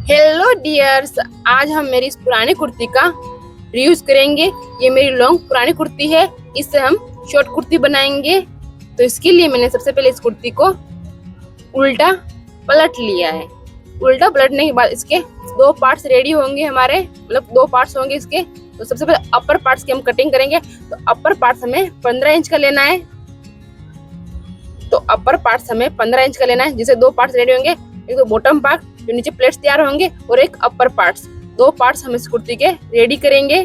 Hello dears, आज हम मेरी इस पुरानी कुर्ती का रियूज करेंगे। ये मेरी लॉन्ग पुरानी कुर्ती है, इससे हम शॉर्ट कुर्ती बनाएंगे। तो इसके लिए मैंने सबसे पहले इस कुर्ती को उल्टा पलट लिया है। उल्टा पलटने के बाद इसके दो पार्ट्स रेडी होंगे हमारे, मतलब दो पार्ट्स होंगे इसके। तो सबसे पहले अपर पार्ट्स की हम कटिंग करेंगे। तो अपर पार्ट्स हमें 15 इंच का लेना है। तो अपर पार्ट्स हमें 15 इंच का लेना है, जिसे दो पार्ट्स रेडी होंगे। एक तो बॉटम पार्ट जो नीचे प्लेट्स तैयार होंगे, और एक अपर पार्ट्स। दो पार्ट्स हम इस कुर्ती के रेडी करेंगे।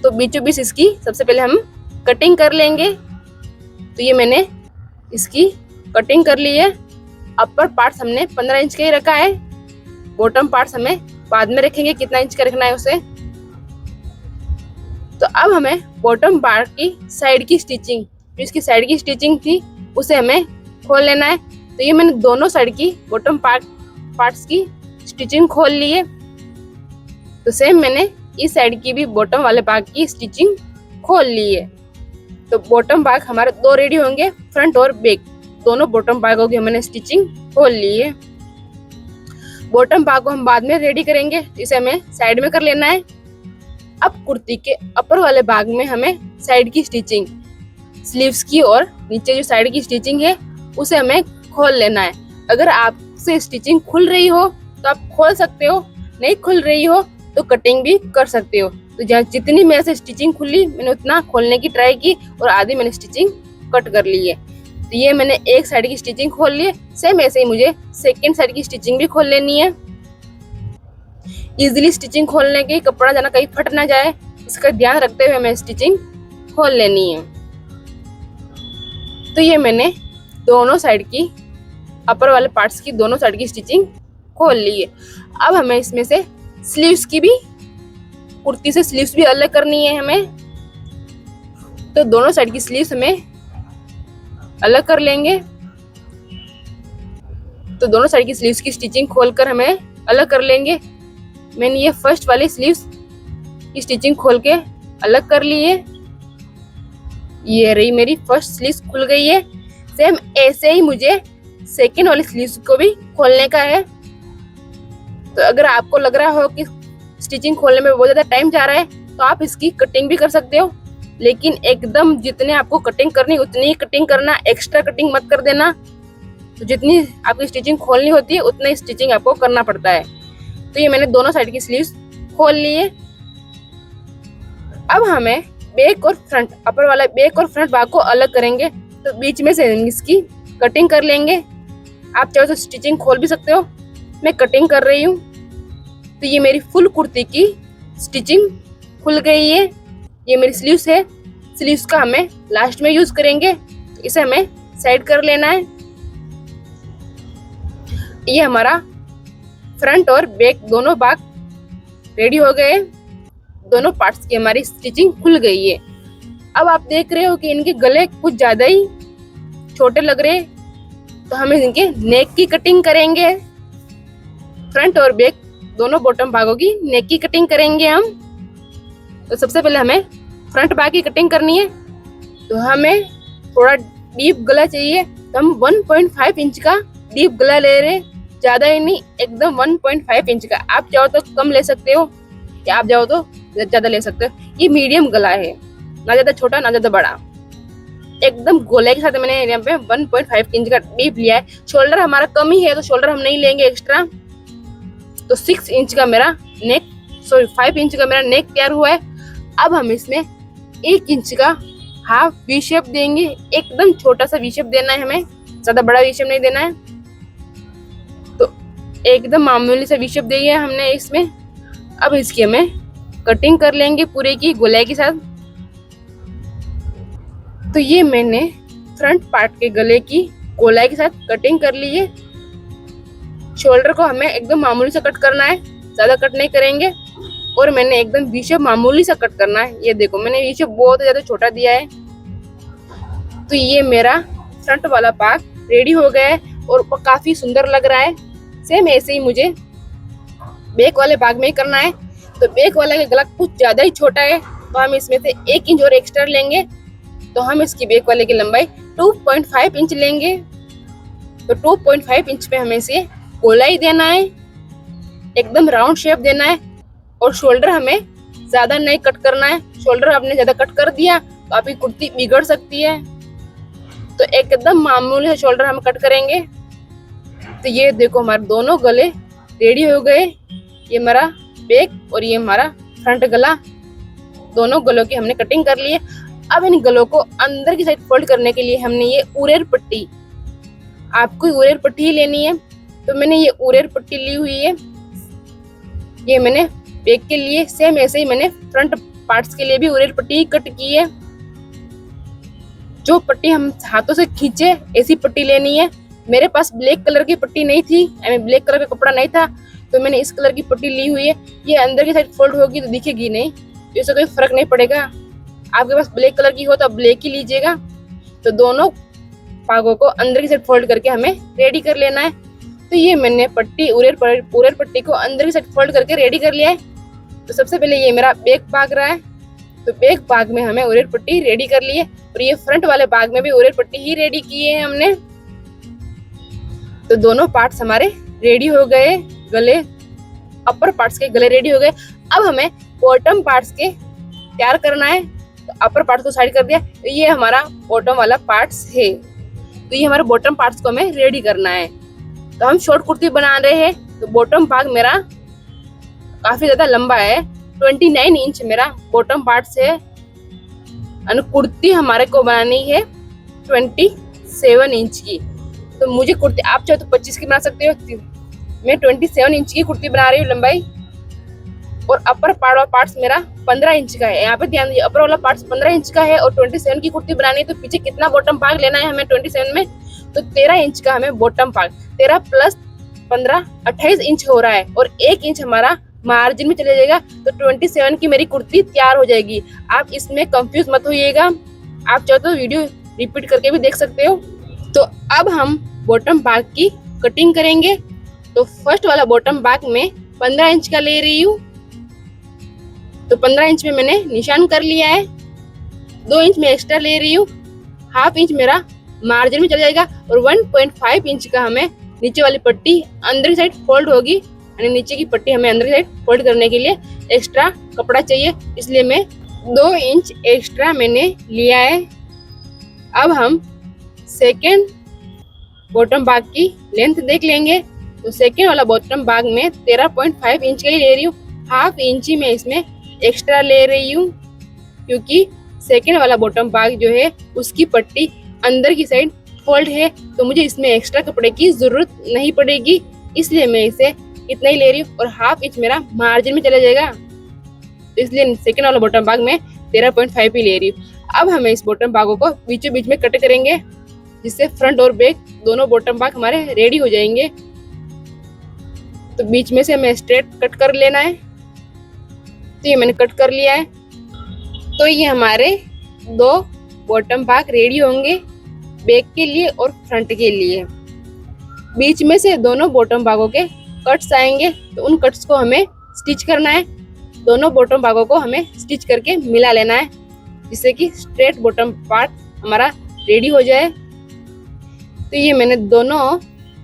तो बीचों बीच इसकी सबसे पहले हम कटिंग कर लेंगे। तो ये मैंने इसकी कटिंग कर ली है। अपर पार्ट्स हमने 15 इंच का ही रखा है। बॉटम पार्ट्स हमें बाद में रखेंगे कितना इंच का रखना है उसे। तो अब हमें बॉटम पार्ट की साइड की स्टिचिंग, जो इसकी साइड की स्टिचिंग थी, उसे हमें खोल लेना है। तो ये मैंने दोनों साइड की बॉटम पार्ट्स की स्टिचिंग खोल ली है। तो सेम मैंने इस साइड की भी बॉटम वाले भाग की स्टिचिंग खोल ली है। तो बॉटम भाग हमारे दो रेडी होंगे, फ्रंट और बैक दोनों बॉटम भागों की मैंने स्टिचिंग खोल ली है। बॉटम भाग को हम बाद में रेडी करेंगे, इसे हमें साइड में कर लेना है। अब कुर्ती के अपर वाले भाग में हमें साइड की स्टिचिंग, स्लीव्स की और नीचे जो साइड की स्टिचिंग है, उसे हमें खोल लेना है। अगर आपसे स्टिचिंग खुल रही हो तो आप खोल सकते हो, नहीं खुल रही हो तो कटिंग भी कर सकते हो। तो जहाँ जितनी मेरे से स्टिचिंग खुली मैंने उतना खोलने की ट्राई की, और आधी मैंने स्टिचिंग कट कर ली है। तो ये मैंने एक साइड की स्टिचिंग खोल ली है। सेम ऐसे ही मुझे सेकेंड साइड की स्टिचिंग भी खोल लेनी है। इजीली स्टिचिंग खोलने के, कपड़ा जाना कहीं फट ना जाए, इसका ध्यान रखते हुए हमें स्टिचिंग खोल लेनी है। तो ये मैंने दोनों साइड की, अपर वाले पार्ट्स की दोनों साइड की स्टिचिंग खोल ली है। अब हमें इसमें से स्लीव्स की भी, कुर्ती से स्लीव्स भी अलग करनी है हमें। तो दोनों साइड की स्लीव्स हमें अलग कर लेंगे। तो दोनों साइड की स्लीव्स की स्टिचिंग खोलकर हमें अलग कर लेंगे। मैंने ये फर्स्ट वाली स्लीव्स की स्टिचिंग खोल के अलग कर ली है। ये रही मेरी फर्स्ट स्लीव्स खुल गई है। सेम ऐसे ही मुझे सेकेंड वाली स्लीव्स को भी खोलने का है। तो अगर आपको लग रहा हो कि स्टिचिंग खोलने में बहुत ज्यादा टाइम जा रहा है, तो आप इसकी कटिंग भी कर सकते हो, लेकिन एकदम जितने आपको कटिंग करनी उतनी ही कटिंग करना, एक्स्ट्रा कटिंग मत कर देना। तो जितनी आपकी स्टिचिंग खोलनी होती है उतना ही स्टिचिंग आपको करना पड़ता है। तो ये मैंने दोनों साइड की स्लीव्स खोल ली है। अब हमें बैक और फ्रंट, अपर वाला बैक और फ्रंट भाग को अलग करेंगे। तो बीच में से इसकी कटिंग कर लेंगे। आप चाहो तो स्टिचिंग खोल भी सकते हो, मैं कटिंग कर रही हूँ। तो ये मेरी फुल कुर्ती की स्टिचिंग खुल गई है। ये मेरी स्लीव्स है। स्लीव्स का हमें लास्ट में यूज करेंगे, तो इसे हमें साइड कर लेना है। ये हमारा फ्रंट और बैक दोनों भाग रेडी हो गए। दोनों पार्ट्स की हमारी स्टिचिंग खुल गई है। अब आप देख रहे हो कि इनके गले कुछ ज्यादा ही छोटे लग रहे हैं, तो हम इनके नेक की कटिंग करेंगे। फ्रंट और बैक दोनों बॉटम भागों की नेक की कटिंग करेंगे हम। तो सबसे पहले हमें फ्रंट भाग की कटिंग करनी है। तो हमें थोड़ा डीप गला चाहिए, तो हम 1.5 इंच का डीप गला ले रहे, ज्यादा ही नहीं, एकदम 1.5 इंच का। आप चाहो तो कम ले सकते हो, या आप चाहो तो ज्यादा ले सकते हो। ये मीडियम गला है, ना ज्यादा छोटा ना ज्यादा बड़ा, एकदम गोले के साथ मैंने यहाँ पे 1.5 इंच का डीप लिया है। शोल्डर हमारा कम ही है, तो शोल्डर हम नहीं लेंगे एक्स्ट्रा। तो 6 इंच का मेरा नेक, 5 इंच का मेरा नेक तैयार हुआ है। अब हम इसमें 1 इंच का हाफ वी शेप देंगे। एकदम छोटा सा वी शेप देना है हमें, ज्यादा बड़ा वी शेप नहीं देना है। तो एकदम मामूली सा वी शेप देंगे हमने इसमें। अब इसकी हमें कटिंग कर लेंगे पूरे की गोलाई के साथ। तो ये मैंने फ्रंट पार्ट के गले की गोलाई के साथ कटिंग कर ली है। शोल्डर को हमें एकदम मामूली सा कट करना है, ज्यादा कट नहीं करेंगे। और मैंने एकदम वी शेप मामूली सा कट करना है। ये देखो मैंने वी शेप बहुत ज्यादा छोटा दिया है। तो ये मेरा फ्रंट वाला पार्ट रेडी हो गया है और काफी सुंदर लग रहा है। सेम ऐसे ही मुझे बैक वाले भाग में ही करना है। तो बैक वाला का गला कुछ ज्यादा ही छोटा है, तो हम इसमें से 1 इंच और एक्स्ट्रा लेंगे। तो हम इसकी बैक वाले की लंबाई 2.5 इंच लेंगे। तो 2.5 इंच पे हमें इसे गोलाई देना है। एकदम राउंड शेप देना है। और शोल्डर हमें ज्यादा नहीं कट करना है। शोल्डर आपने ज्यादा कट कर दिया तो आपकी कुर्ती बिगड़ सकती है। तो एकदम मामूली से शोल्डर हम कट करेंगे। तो ये देखो हमारे दोनों गले रेडी हो गए। ये हमारा बैक और ये हमारा फ्रंट गला, दोनों गलों की हमने कटिंग कर ली है। अब इन गलों को अंदर की साइड फोल्ड करने के लिए हमने ये उरेर पट्टी, आपको उरेर पट्टी ही लेनी है। तो मैंने ये उरेर पट्टी ली हुई है। ये मैंने बैक के लिए सेम ऐसे ही मैंने फ्रंट पार्ट्स के लिए भी उरेर पट्टी कट की है। जो पट्टी हम हाथों से खींचे ऐसी पट्टी लेनी है। मेरे पास ब्लैक कलर की पट्टी नहीं थी, ब्लैक कलर का कपड़ा नहीं था, तो मैंने इस कलर की पट्टी ली हुई है। ये अंदर की साइड फोल्ड होगी तो दिखेगी नहीं, तो इससे कोई फर्क नहीं पड़ेगा। आपके पास ब्लैक कलर की हो तो आप ब्लैक ही लीजिएगा। तो दोनों पागों को अंदर की साइड फोल्ड करके हमें रेडी कर लेना है। तो ये मैंने पट्टी उरेर पट्टी को अंदर की साइड फोल्ड करके रेडी कर लिया है। तो सबसे पहले ये मेरा बैक भाग रहा है, तो बैक भाग में हमें उरेर पट्टी रेडी कर ली है। और ये फ्रंट वाले भाग में भी उरेर पट्टी ही रेडी की है हमने। तो दोनों पार्ट्स हमारे रेडी हो गए। गले, अपर पार्ट्स के गले रेडी हो गए। अब हमें बॉटम पार्ट्स के तैयार करना है। तो अपर पार्ट्स को साइड कर दिया। तो ये हमारा बॉटम वाला पार्ट्स है। तो ये हमारे बॉटम पार्ट्स को हमें रेडी करना है। तो हम शॉर्ट कुर्ती बना रहे हैं। तो बॉटम भाग मेरा काफी ज्यादा लंबा है, 29 इंच मेरा बॉटम पार्ट्स है। और कुर्ती हमारे को बनानी है 27 इंच की। तो मुझे कुर्ती, आप चाहे तो 25 की बना सकते हो, मैं 27 इंच की कुर्ती बना रही हूँ लंबाई। और अपर पार्ट्स मेरा 15 इंच का है। यहाँ पे ध्यान दीजिए, अपर वाला पार्ट्स 15 इंच का है और 27 की कुर्ती बनानी है। तो पीछे कितना बॉटम भाग लेना है हमें 27 में, तो 13 इंच का हमें बॉटम भाग। 13 प्लस 15 28 इंच हो रहा है। और 1 इंच हमारा मार्जिन में चले जाएगा। तो 27 की मेरी कुर्ती तैयार हो जाएगी। आप इसमें कंफ्यूज मत होइएगा, आप चाहो तो वीडियो रिपीट करके भी देख सकते हो। तो अब हम बॉटम भाग की कटिंग करेंगे। तो फर्स्ट वाला बॉटम भाग में 15 इंच का ले रही हूँ। तो 15 इंच में मैंने निशान कर लिया है। 2 इंच में एक्स्ट्रा ले रही हूँ, हाफ इंच मेरा मार्जिन में चला जाएगा। और 1.5 इंच का हमें नीचे वाली पट्टी अंदर की साइड फोल्ड होगी, यानी नीचे की पट्टी हमें अंदर की साइड फोल्ड करने के लिए एक्स्ट्रा कपड़ा चाहिए, इसलिए मैं 2 इंच एक्स्ट्रा मैंने लिया है। अब हम सेकेंड बॉटम भाग की लेंथ देख लेंगे। तो सेकेंड वाला बॉटम भाग में 13.5 इंच का ही ले रही हूँ। हाफ इंच ही मैं इसमें एक्स्ट्रा ले रही हूँ, क्योंकि सेकेंड वाला बॉटम भाग जो है उसकी पट्टी अंदर की साइड फोल्ड है। तो मुझे इसमें एक्स्ट्रा कपड़े की जरूरत नहीं पड़ेगी, इसलिए मैं इसे इतना ही ले रही हूँ। और हाफ इंच मेरा मार्जिन में चला जाएगा, तो इसलिए सेकेंड वाला बॉटम भाग में 13.5 ही ले रही हूँ। अब हमें इस बॉटम भागों को बीचों बीच में कट करेंगे, जिससे फ्रंट और बैक दोनों बॉटम भाग हमारे रेडी हो जाएंगे। तो बीच में से हमें स्ट्रेट कट कर लेना है। तो ये मैंने कट कर लिया है। तो ये हमारे 2 बॉटम भाग रेडी होंगे, बैक के लिए और फ्रंट के लिए। बीच में से दोनों बॉटम भागों के कट्स आएंगे, तो उन कट्स को हमें स्टिच करना है। दोनों बॉटम भागों को हमें स्टिच करके मिला लेना है, जिससे कि स्ट्रेट बॉटम पार्ट हमारा रेडी हो जाए। तो ये मैंने दोनों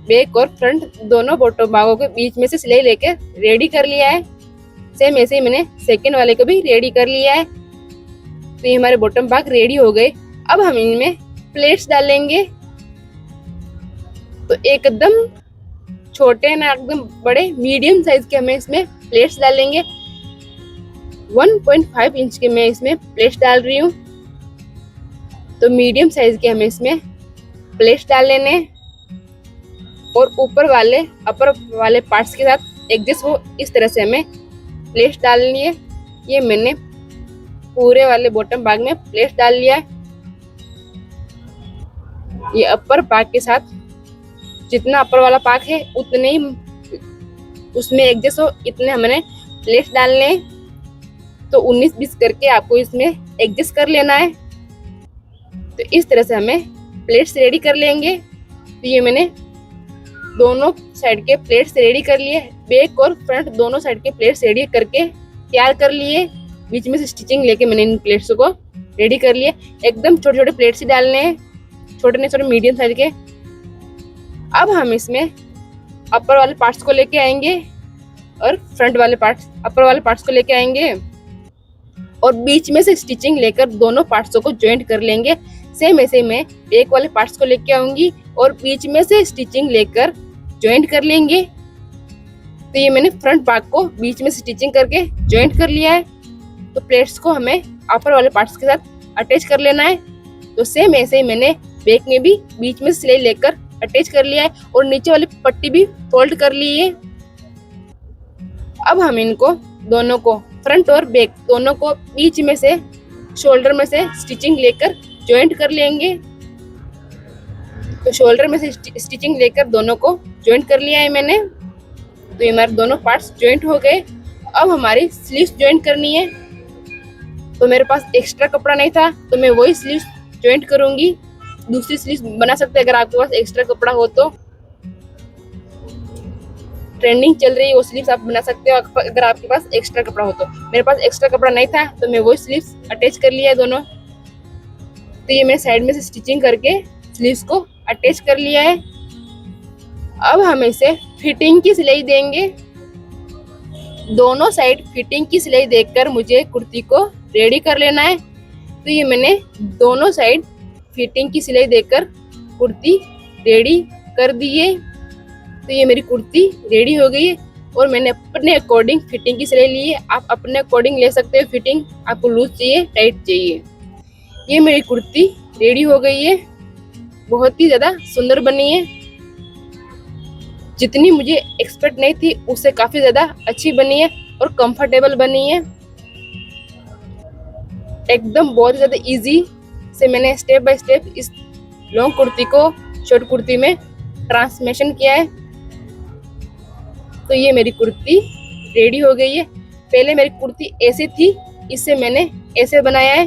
बैक और फ्रंट दोनों बॉटम भागों के बीच में से सिलाई लेकर रेडी कर लिया है। सेम ऐसे ही मैंने सेकेंड वाले को भी रेडी कर लिया है। तो ये हमारे बॉटम भाग रेडी हो गए। अब हम इनमें प्लेट्स डालेंगे। तो एकदम छोटे ना एकदम बड़े, मीडियम साइज के हमें इसमें प्लेट्स डालेंगे। 1.5 इंच के मैं इसमें प्लेट्स डाल रही हूँ। तो मीडियम साइज के हमें इसमें प्लेट्स डाल लेने, और ऊपर वाले अपर वाले पार्ट्स के साथ एडजस्ट हो इस तरह से हमें प्लेट्स डालनी है। ये मैंने पूरे वाले बॉटम भाग में प्लेट्स डाल लिया है। ये अपर भाग के साथ जितना अपर वाला पार्ट है उतने ही उसमें एडजस्ट हो इतने हमने प्लेट्स डालने हैं। तो 19-20 करके आपको इसमें एडजस्ट कर लेना है। तो इस तरह से हमें प्लेट्स रेडी कर लेंगे। तो ये मैंने दोनों साइड के प्लेट्स रेडी कर लिए, बैक और फ्रंट दोनों साइड के प्लेट्स रेडी करके तैयार कर लिए। बीच में से स्टिचिंग लेके मैंने इन प्लेट्स को रेडी कर लिए। एकदम छोटे छोटे प्लेट्स ही डालने हैं, छोटे नहीं छोटे मीडियम साइज के। अब हम इसमें अपर वाले पार्ट्स को लेके आएंगे और फ्रंट वाले पार्ट्स, अपर वाले पार्ट्स को लेके आएंगे और बीच में से स्टिचिंग लेकर दोनों पार्ट्सों को ज्वाइंट कर लेंगे। सेम ऐसे मैं बैक वाले पार्ट्स को लेके आऊंगी और बीच में से स्टिचिंग लेकर ज्वाइंट कर लेंगे। तो ये मैंने फ्रंट पार्ट को बीच में स्टिचिंग करके ज्वाइंट कर लिया है। तो प्लेट्स को हमें अपर वाले पार्ट्स के साथ अटैच कर लेना है। तो सेम ऐसे ही मैंने बैक में भी बीच में सिलाई लेकर अटैच कर लिया है और नीचे वाली पट्टी भी फोल्ड कर ली है। अब हम इनको दोनों को, फ्रंट और बैक दोनों को बीच में से शोल्डर में से स्टिचिंग लेकर ज्वाइंट कर लेंगे। तो शोल्डर में से स्टिचिंग लेकर दोनों को ज्वाइंट कर लिया है मैंने। तो ये हमारे दोनों पार्ट्स ज्वाइंट हो गए। अब हमारी स्लीव्स ज्वाइंट करनी है। तो मेरे पास एक्स्ट्रा कपड़ा नहीं था तो मैं वही स्लीव्स ज्वाइंट करूंगी। दूसरी स्लीव्स बना सकते हैं अगर आपके पास एक्स्ट्रा कपड़ा हो तो। ट्रेंडिंग चल रही है वो स्लीव्स आप बना सकते हो अगर आपके पास एक्स्ट्रा कपड़ा हो तो। मेरे पास एक्स्ट्रा कपड़ा नहीं था तो मैं वही स्लीव्स अटैच कर लिया है दोनों। तो ये मैं साइड में से स्टिचिंग करके स्लीव्स को अटैच कर लिया है। अब हम इसे फिटिंग की सिलाई देंगे। दोनों साइड फिटिंग की सिलाई देकर मुझे कुर्ती को रेडी कर लेना है। तो ये मैंने दोनों साइड फिटिंग की सिलाई देकर कुर्ती रेडी कर दी है। तो ये मेरी कुर्ती रेडी हो गई है और मैंने अपने अकॉर्डिंग फिटिंग की सिलाई ली है। आप अपने अकॉर्डिंग ले सकते हो फिटिंग, आपको लूज चाहिए टाइट चाहिए। ये मेरी कुर्ती रेडी हो गई है, बहुत ही ज़्यादा सुंदर बनी है। जितनी मुझे एक्सपेक्ट नहीं थी उससे काफ़ी ज़्यादा अच्छी बनी है और कंफर्टेबल बनी है। एकदम बहुत ज़्यादा इजी से मैंने स्टेप बाय स्टेप इस लॉन्ग कुर्ती को शॉर्ट कुर्ती में ट्रांसफॉर्मेशन किया है। तो ये मेरी कुर्ती रेडी हो गई है। पहले मेरी कुर्ती ऐसी थी, इससे मैंने ऐसे बनाया है।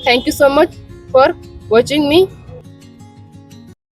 Thank you so much for watching me.